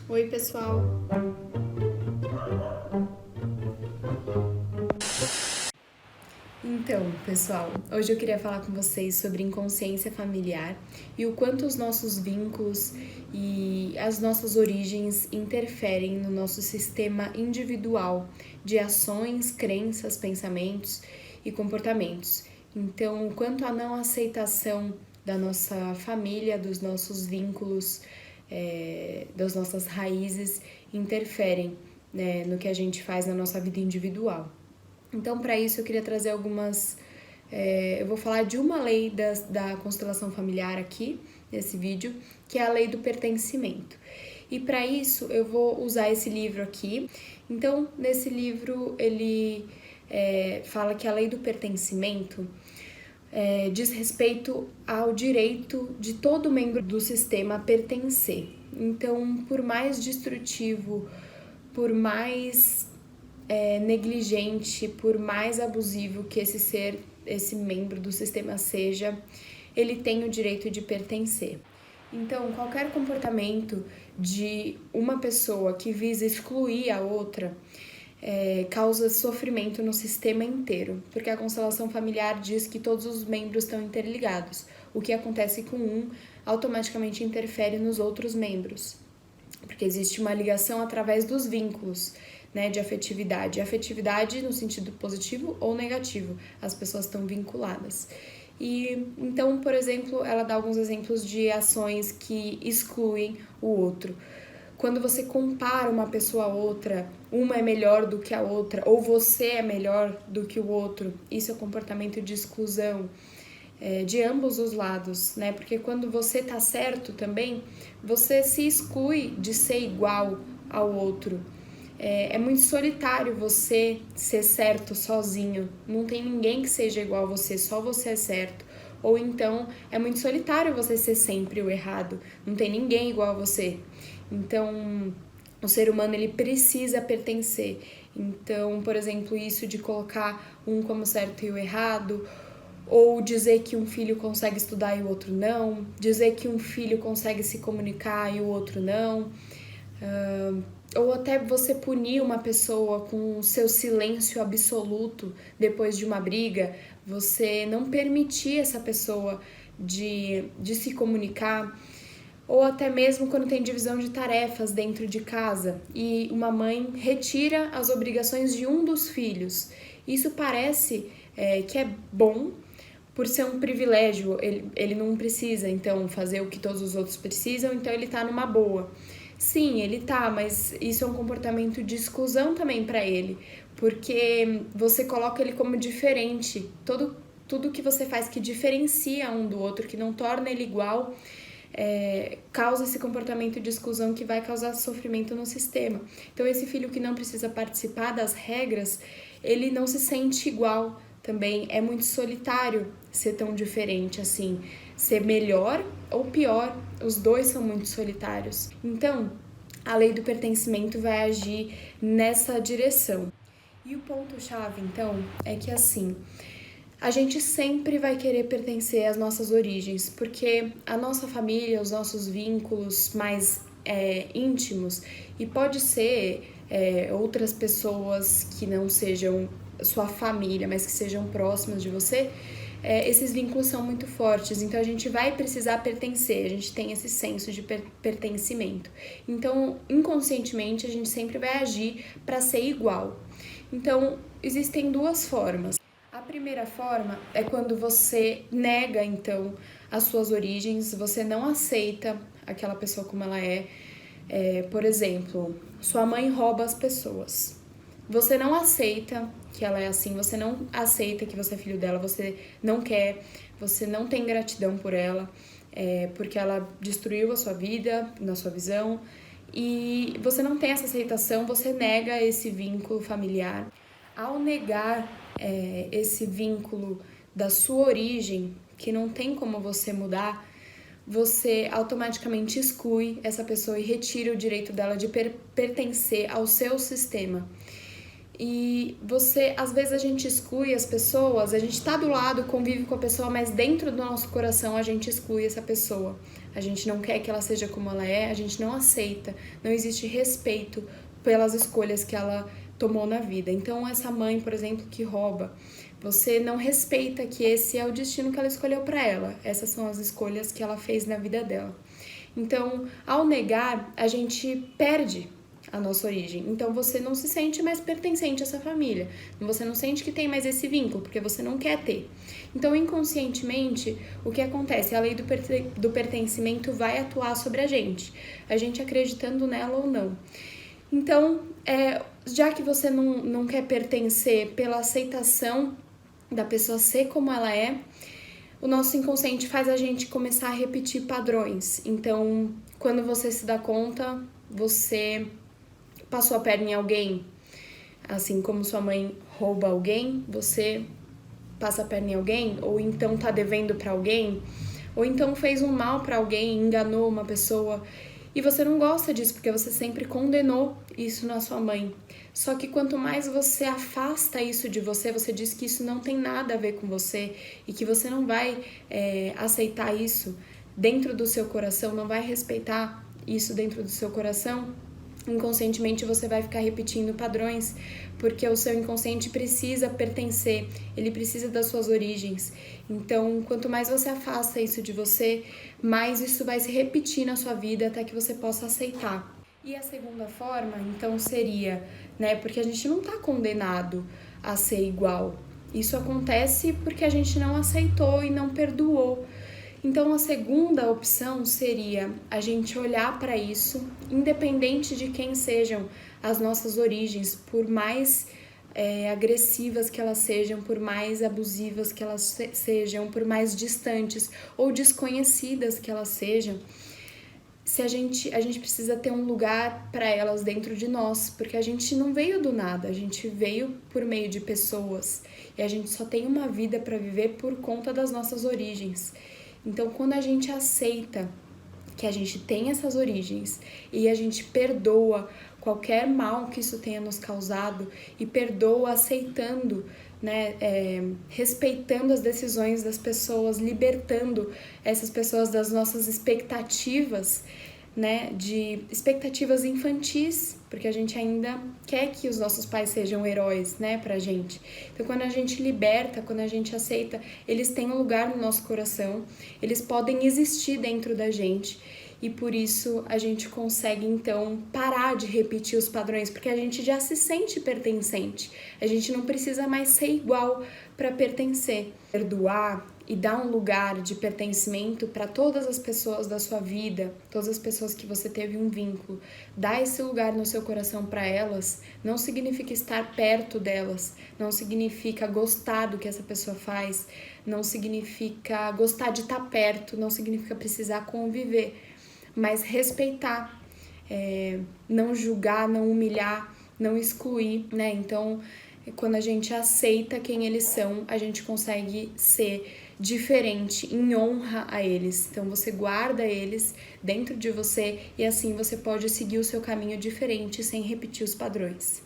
Oi, pessoal! Então, pessoal, hoje eu queria falar com vocês sobre inconsciência familiar e o quanto os nossos vínculos e as nossas origens interferem no nosso sistema individual de ações, crenças, pensamentos e comportamentos. Então, o quanto a não aceitação da nossa família, dos nossos vínculos, das nossas raízes interferem, né, no que a gente faz na nossa vida individual. Então, para isso, eu queria trazer algumas. Eu vou falar de uma lei da constelação familiar aqui, nesse vídeo, que é a lei do pertencimento. E para isso, eu vou usar esse livro aqui. Então, nesse livro, ele fala que a lei do pertencimento diz respeito ao direito de todo membro do sistema a pertencer. Então, por mais destrutivo, por mais negligente, por mais abusivo que esse membro do sistema seja, ele tem o direito de pertencer. Então, qualquer comportamento de uma pessoa que visa excluir a outra causa sofrimento no sistema inteiro, porque a constelação familiar diz que todos os membros estão interligados. O que acontece com um automaticamente interfere nos outros membros, porque existe uma ligação através dos vínculos, né, de afetividade. Afetividade no sentido positivo ou negativo, as pessoas estão vinculadas. E então, por exemplo, ela dá alguns exemplos de ações que excluem o outro. Quando você compara uma pessoa a outra, uma é melhor do que a outra, ou você é melhor do que o outro, isso é comportamento de exclusão. De ambos os lados, né? Porque quando você tá certo também, você se exclui de ser igual ao outro. É muito solitário você ser certo sozinho. Não tem ninguém que seja igual a você, só você é certo. Ou então é muito solitário você ser sempre o errado. Não tem ninguém igual a você. Então, o ser humano ele precisa pertencer. Então, por exemplo, isso de colocar um como certo e o errado, ou dizer que um filho consegue estudar e o outro não, dizer que um filho consegue se comunicar e o outro não, ou até você punir uma pessoa com o seu silêncio absoluto depois de uma briga, você não permitir essa pessoa de se comunicar, ou até mesmo quando tem divisão de tarefas dentro de casa e uma mãe retira as obrigações de um dos filhos. Isso parece que é bom, por ser um privilégio, ele não precisa, então, fazer o que todos os outros precisam, então ele tá numa boa. Sim, ele tá, mas isso é um comportamento de exclusão também para ele, porque você coloca ele como diferente. Tudo que você faz que diferencia um do outro, que não torna ele igual, causa esse comportamento de exclusão que vai causar sofrimento no sistema. Então, esse filho que não precisa participar das regras, ele não se sente igual. Também é muito solitário ser tão diferente assim, ser melhor ou pior, os dois são muito solitários. Então, a lei do pertencimento vai agir nessa direção. E o ponto-chave, então, é que assim, a gente sempre vai querer pertencer às nossas origens, porque a nossa família, os nossos vínculos mais íntimos, e pode ser outras pessoas que não sejam sua família, mas que sejam próximas de você, esses vínculos são muito fortes, então a gente vai precisar pertencer, a gente tem esse senso de pertencimento. Então, inconscientemente, a gente sempre vai agir para ser igual. Então, existem duas formas. A primeira forma é quando você nega, então, as suas origens, você não aceita aquela pessoa como ela é. Por exemplo, sua mãe rouba as pessoas. Você não aceita que ela é assim, você não aceita que você é filho dela, você não quer, você não tem gratidão por ela, porque ela destruiu a sua vida, na sua visão, e você não tem essa aceitação, você nega esse vínculo familiar. Ao negar esse vínculo da sua origem, que não tem como você mudar, você automaticamente exclui essa pessoa e retira o direito dela de pertencer ao seu sistema. E às vezes a gente exclui as pessoas, a gente tá do lado, convive com a pessoa, mas dentro do nosso coração a gente exclui essa pessoa. a gente não quer que ela seja como ela é, a gente não aceita, não existe respeito pelas escolhas que ela tomou na vida. Então, essa mãe, por exemplo, que rouba, você não respeita que esse é o destino que ela escolheu para ela. Essas são as escolhas que ela fez na vida dela. Então, ao negar, a gente perde a nossa origem. Então, você não se sente mais pertencente a essa família. Você não sente que tem mais esse vínculo, porque você não quer ter. Então, inconscientemente, o que acontece? A lei do pertencimento vai atuar sobre a gente acreditando nela ou não. Então, já que você não quer pertencer pela aceitação da pessoa ser como ela é, o nosso inconsciente faz a gente começar a repetir padrões. Então, quando você se dá conta, você passou a perna em alguém, assim como sua mãe rouba alguém, você passa a perna em alguém, ou então tá devendo para alguém, ou então fez um mal para alguém, enganou uma pessoa, e você não gosta disso porque você sempre condenou isso na sua mãe. Só que quanto mais você afasta isso de você, você diz que isso não tem nada a ver com você e que você não vai aceitar isso dentro do seu coração, não vai respeitar isso dentro do seu coração, inconscientemente você vai ficar repetindo padrões, porque o seu inconsciente precisa pertencer, ele precisa das suas origens. Então, quanto mais você afasta isso de você, mais isso vai se repetir na sua vida até que você possa aceitar. E a segunda forma, então, seria, porque a gente não está condenado a ser igual. Isso acontece porque a gente não aceitou e não perdoou. Então, a segunda opção seria a gente olhar para isso, independente de quem sejam as nossas origens, por mais agressivas que elas sejam, por mais abusivas que elas sejam, por mais distantes ou desconhecidas que elas sejam, se a gente precisa ter um lugar para elas dentro de nós, porque a gente não veio do nada, a gente veio por meio de pessoas e a gente só tem uma vida para viver por conta das nossas origens. Então, quando a gente aceita que a gente tem essas origens e a gente perdoa qualquer mal que isso tenha nos causado e perdoa aceitando, respeitando as decisões das pessoas, libertando essas pessoas das nossas expectativas, de expectativas infantis, porque a gente ainda quer que os nossos pais sejam heróis, pra gente. Então, quando a gente liberta, quando a gente aceita, eles têm um lugar no nosso coração, eles podem existir dentro da gente, e por isso a gente consegue, então, parar de repetir os padrões, porque a gente já se sente pertencente, a gente não precisa mais ser igual para pertencer. Perdoar e dar um lugar de pertencimento para todas as pessoas da sua vida, todas as pessoas que você teve um vínculo, dar esse lugar no seu coração para elas, não significa estar perto delas, não significa gostar do que essa pessoa faz, não significa gostar de estar perto, não significa precisar conviver, mas respeitar, não julgar, não humilhar, não excluir, Então, quando a gente aceita quem eles são, a gente consegue ser diferente em honra a eles. Então, você guarda eles dentro de você e assim você pode seguir o seu caminho diferente sem repetir os padrões.